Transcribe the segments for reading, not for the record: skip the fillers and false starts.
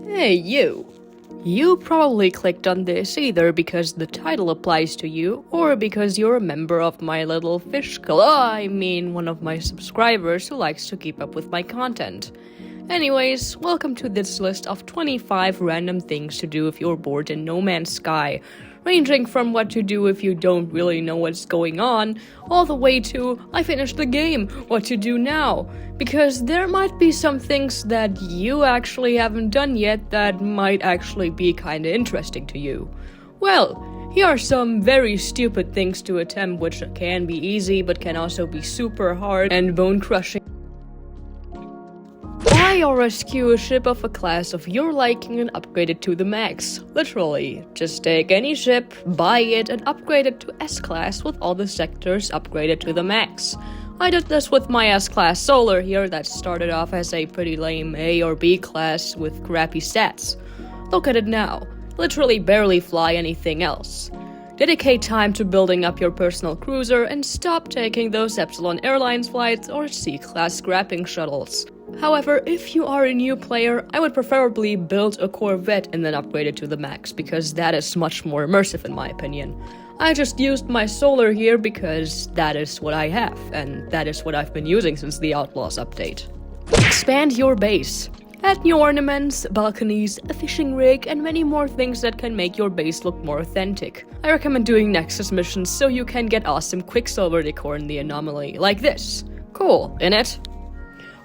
Hey, you! You probably clicked on this either because the title applies to you, or because you're a member of my little fish club. I mean, one of my subscribers who likes to keep up with my content. Anyways, welcome to this list of 25 random things to do if you're bored in No Man's Sky, ranging from what to do if you don't really know what's going on, all the way to, I finished the game, what to do now? Because there might be some things that you actually haven't done yet that might actually be kinda interesting to you. Well, here are some very stupid things to attempt which can be easy but can also be super hard and bone-crushing. Buy or rescue a ship of a class of your liking and upgrade it to the max. Literally, just take any ship, buy it, and upgrade it to S-class with all the sectors upgraded to the max. I did this with my S-class Solar here that started off as a pretty lame A or B class with crappy stats. Look at it now, literally barely fly anything else. Dedicate time to building up your personal cruiser and stop taking those Epsilon Airlines flights or C-class scrapping shuttles. However, if you are a new player, I would preferably build a Corvette and then upgrade it to the max, because that is much more immersive in my opinion. I just used my Solar here because that is what I have, and that is what I've been using since the Outlaws update. Expand your base. Add new ornaments, balconies, a fishing rig, and many more things that can make your base look more authentic. I recommend doing Nexus missions so you can get awesome Quicksilver decor in the anomaly, like this. Cool, innit?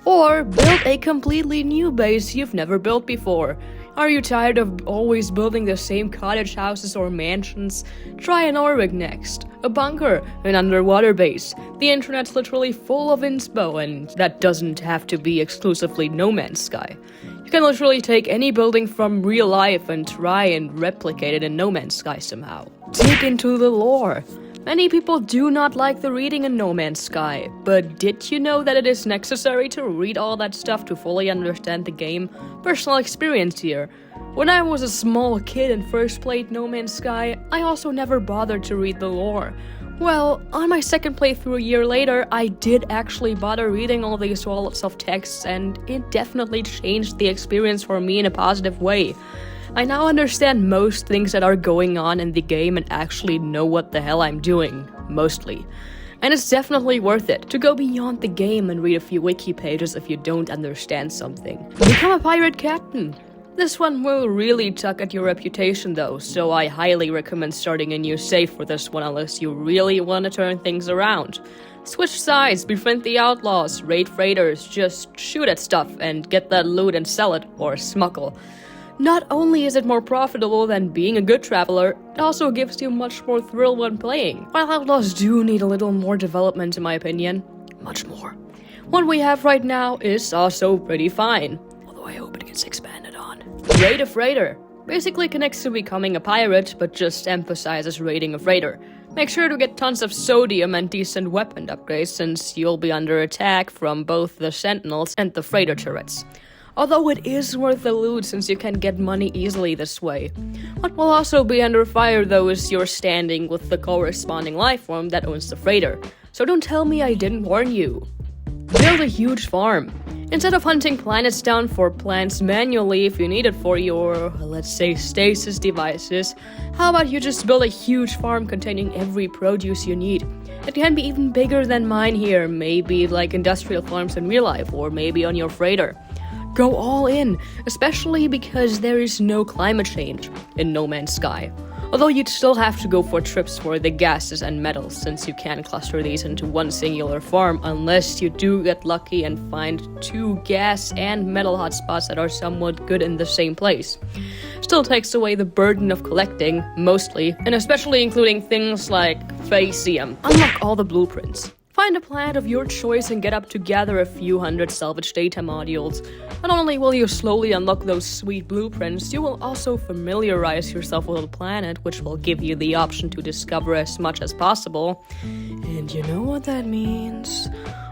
Or build a completely new base you've never built before. Are you tired of always building the same cottage houses or mansions? Try an Orbig next. A bunker, an underwater base. The internet's literally full of inspo, and that doesn't have to be exclusively No Man's Sky. You can literally take any building from real life and try and replicate it in No Man's Sky somehow. Dig into the lore. Many people do not like the reading in No Man's Sky, but did you know that it is necessary to read all that stuff to fully understand the game? Personal experience here. When I was a small kid and first played No Man's Sky, I also never bothered to read the lore. Well, on my second playthrough a year later, I did actually bother reading all these walls of texts, and it definitely changed the experience for me in a positive way. I now understand most things that are going on in the game and actually know what the hell I'm doing, mostly. And it's definitely worth it to go beyond the game and read a few wiki pages if you don't understand something. Become a pirate captain! This one will really tug at your reputation though, so I highly recommend starting a new save for this one unless you really want to turn things around. Switch sides, befriend the outlaws, raid freighters, just shoot at stuff and get that loot and sell it, or smuggle. Not only is it more profitable than being a good traveler, it also gives you much more thrill when playing. While Outlaws do need a little more development in my opinion, much more. What we have right now is also pretty fine, although I hope it gets expanded on. Raid a freighter. Basically connects to becoming a pirate, but just emphasizes raiding a freighter. Make sure to get tons of sodium and decent weapon upgrades since you'll be under attack from both the sentinels and the freighter turrets. Although it is worth the loot since you can get money easily this way. What will also be under fire though is your standing with the corresponding lifeform that owns the freighter. So don't tell me I didn't warn you. Build a huge farm. Instead of hunting planets down for plants manually if you need it for your, let's say, stasis devices, how about you just build a huge farm containing every produce you need? It can be even bigger than mine here, maybe like industrial farms in real life, or maybe on your freighter. Go all in, especially because there is no climate change in No Man's Sky. Although you'd still have to go for trips for the gases and metals, since you can't cluster these into one singular farm unless you do get lucky and find 2 gas and metal hotspots that are somewhat good in the same place. Still takes away the burden of collecting, mostly, and especially including things like Facium. Unlock all the blueprints. Find a planet of your choice and get up to gather a few hundred salvage data modules. Not only will you slowly unlock those sweet blueprints, you will also familiarize yourself with the planet, which will give you the option to discover as much as possible. And you know what that means?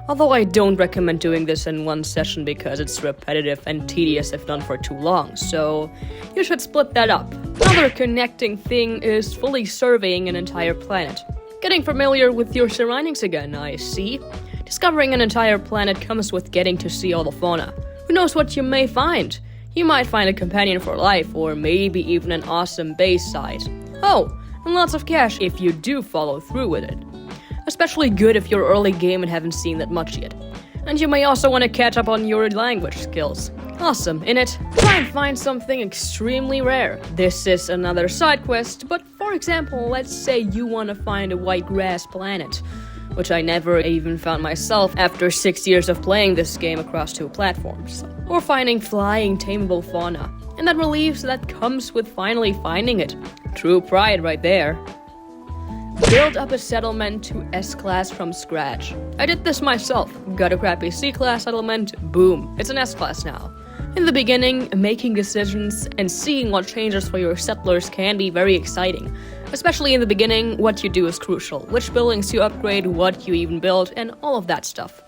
Although I don't recommend doing this in one session because it's repetitive and tedious if done for too long, so you should split that up. Another connecting thing is fully surveying an entire planet. Getting familiar with your surroundings again, I see. Discovering an entire planet comes with getting to see all the fauna. Who knows what you may find? You might find a companion for life, or maybe even an awesome base site. Oh, and lots of cash if you do follow through with it. Especially good if you're early game and haven't seen that much yet. And you may also want to catch up on your language skills. Awesome, in it, try and find something extremely rare. This is another side quest, but for example, let's say you want to find a white grass planet, which I never even found myself after 6 years of playing this game across 2 platforms. Or finding flying tameable fauna, and that relief that comes with finally finding it. True pride right there. Build up a settlement to S-class from scratch. I did this myself. Got a crappy C-class settlement, boom, it's an S-class now. In the beginning, making decisions and seeing what changes for your settlers can be very exciting. Especially in the beginning, what you do is crucial. Which buildings you upgrade, what you even build, and all of that stuff.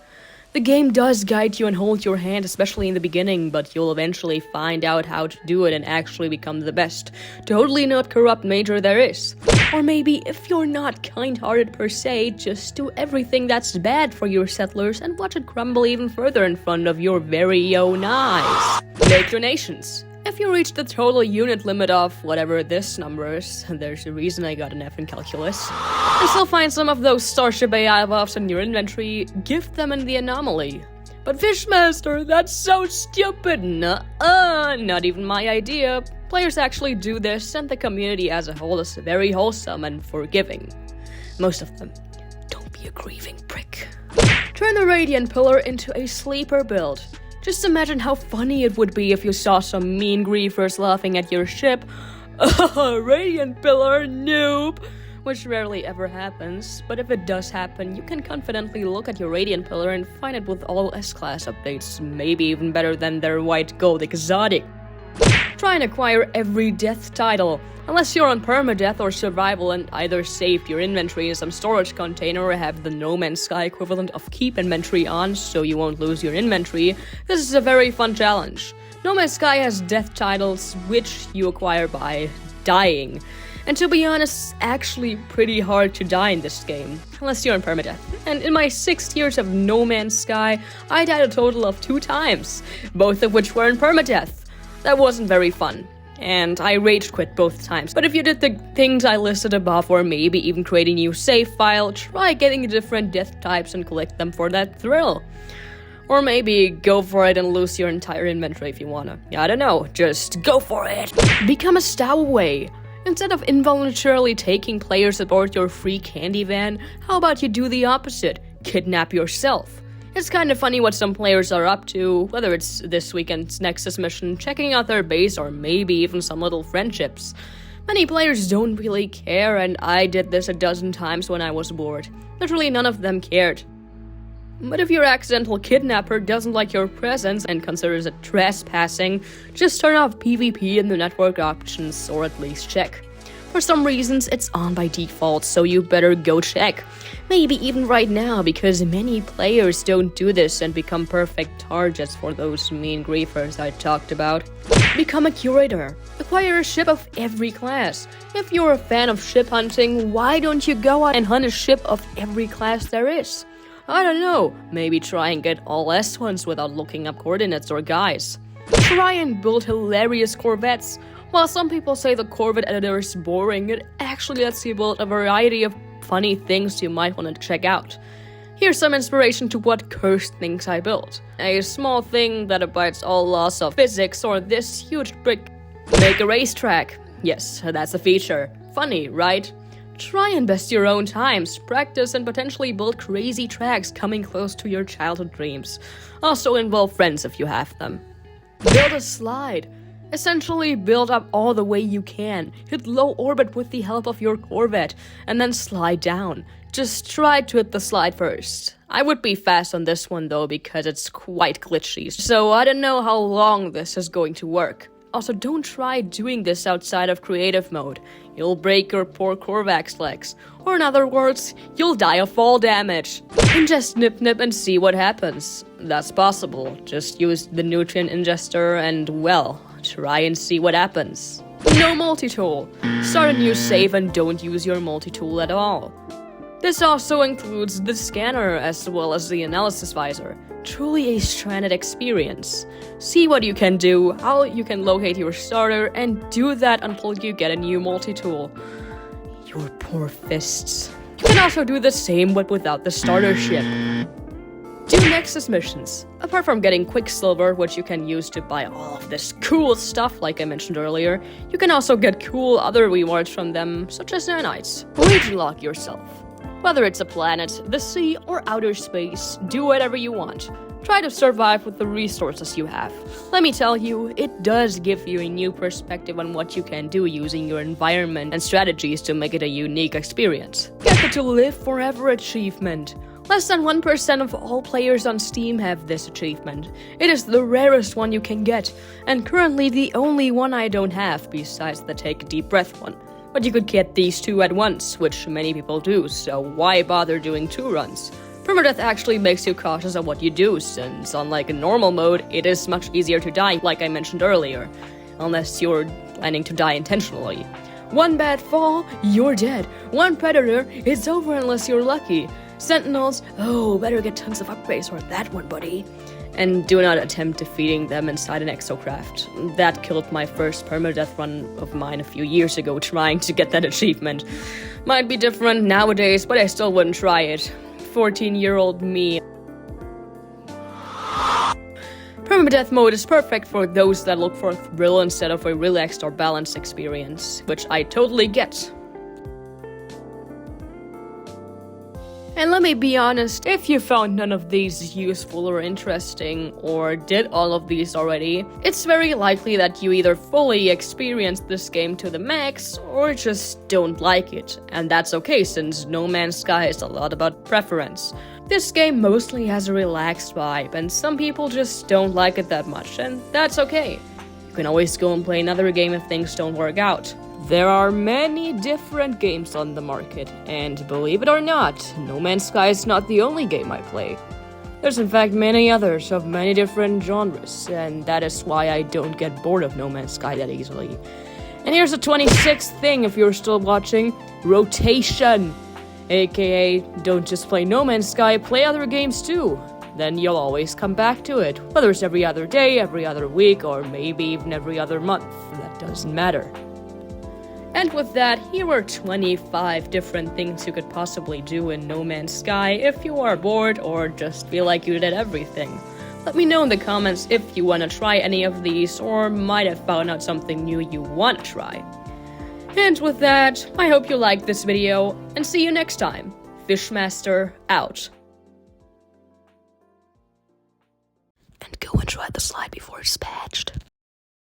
The game does guide you and hold your hand, especially in the beginning, but you'll eventually find out how to do it and actually become the best, totally not corrupt major there is. Or maybe, if you're not kind-hearted per se, just do everything that's bad for your settlers and watch it crumble even further in front of your very own eyes. Make donations. If you reach the total unit limit of whatever this number is, there's a reason I got an F in calculus, and still find some of those Starship AI buffs in your inventory, gift them in the anomaly. But Fishmaster, that's so stupid! Nuh-uh, not even my idea. Players actually do this, and the community as a whole is very wholesome and forgiving. Most of them. Don't be a grieving prick. Turn the Radiant Pillar into a sleeper build. Just imagine how funny it would be if you saw some mean griefers laughing at your ship. Radiant Pillar, noob! Which rarely ever happens, but if it does happen, you can confidently look at your Radiant Pillar and find it with all S-class updates, maybe even better than their white gold exotic. Try and acquire every death title, unless you're on permadeath or survival and either save your inventory in some storage container or have the No Man's Sky equivalent of keep inventory on so you won't lose your inventory. This is a very fun challenge. No Man's Sky has death titles which you acquire by dying. And to be honest, it's actually pretty hard to die in this game, unless you're in permadeath. And in my 6 years of No Man's Sky, I died a total of 2 times, both of which were in permadeath. That wasn't very fun, and I rage quit both times. But if you did the things I listed above, or maybe even create a new save file, try getting different death types and collect them for that thrill. Or maybe go for it and lose your entire inventory if you wanna. I don't know, just go for it! Become a stowaway! Instead of involuntarily taking players aboard your free candy van, how about you do the opposite? Kidnap yourself. It's kind of funny what some players are up to, whether it's this weekend's Nexus mission, checking out their base, or maybe even some little friendships. Many players don't really care, and I did this a dozen times when I was bored. Literally none of them cared. But if your accidental kidnapper doesn't like your presence and considers it trespassing, just turn off PvP in the network options, or at least check. For some reasons, it's on by default, so you better go check. Maybe even right now, because many players don't do this and become perfect targets for those mean griefers I talked about. Become a curator. Acquire a ship of every class. If you're a fan of ship hunting, why don't you go out and hunt a ship of every class there is? I don't know, maybe try and get all S ones without looking up coordinates or guys. Try and build hilarious corvettes. While some people say the Corvette editor is boring, it actually lets you build a variety of funny things you might want to check out. Here's some inspiration to what cursed things I built. A small thing that abides all laws of physics, or this huge brick. Make a racetrack. Yes, that's a feature. Funny, right? Try and best your own times, practice and potentially build crazy tracks coming close to your childhood dreams. Also involve friends if you have them. Build a slide. Essentially, build up all the way you can, hit low orbit with the help of your Corvette, and then slide down. Just try to hit the slide first. I would be fast on this one though, because it's quite glitchy, so I don't know how long this is going to work. Also, don't try doing this outside of creative mode. You'll break your poor Corvac's legs. Or in other words, you'll die of fall damage. And just nip and see what happens. That's possible. Just use the nutrient ingester and, well, try and see what happens. No multi-tool. Start a new save and don't use your multi-tool at all. This also includes the scanner as well as the analysis visor. Truly a stranded experience. See what you can do, how you can locate your starter, and do that until you get a new multi-tool. Your poor fists. You can also do the same but without the starter ship. Do Nexus missions. Apart from getting Quicksilver, which you can use to buy all of this cool stuff like I mentioned earlier, you can also get cool other rewards from them, such as nanites. Region lock yourself. Whether it's a planet, the sea, or outer space, do whatever you want. Try to survive with the resources you have. Let me tell you, it does give you a new perspective on what you can do using your environment and strategies to make it a unique experience. Get the To Live Forever achievement. Less than 1% of all players on Steam have this achievement. It is the rarest one you can get, and currently the only one I don't have besides the Take a Deep Breath one. But you could get these two at once, which many people do, so why bother doing 2 runs? Permadeath actually makes you cautious of what you do, since unlike in normal mode, it is much easier to die, like I mentioned earlier, unless you're planning to die intentionally. One bad fall, you're dead. One predator, it's over unless you're lucky. Sentinels, oh, better get tons of upgrades for that one, buddy. And do not attempt defeating them inside an exocraft. That killed my first permadeath run of mine a few years ago trying to get that achievement. Might be different nowadays, but I still wouldn't try it. 14-year-old me. Permadeath mode is perfect for those that look for a thrill instead of a relaxed or balanced experience, which I totally get. And let me be honest, if you found none of these useful or interesting, or did all of these already, it's very likely that you either fully experienced this game to the max, or just don't like it. And that's okay, since No Man's Sky is a lot about preference. This game mostly has a relaxed vibe, and some people just don't like it that much, and that's okay. You can always go and play another game if things don't work out. There are many different games on the market, and believe it or not, No Man's Sky is not the only game I play. There's in fact many others of many different genres, and that is why I don't get bored of No Man's Sky that easily. And here's the 26th thing if you're still watching, rotation. AKA, don't just play No Man's Sky, play other games too. Then you'll always come back to it, whether it's every other day, every other week, or maybe even every other month, that doesn't matter. And with that, here are 25 different things you could possibly do in No Man's Sky if you are bored or just feel like you did everything. Let me know in the comments if you want to try any of these or might have found out something new you want to try. And with that, I hope you liked this video, and see you next time. Fishmaster out. And go and try the slide before it's patched.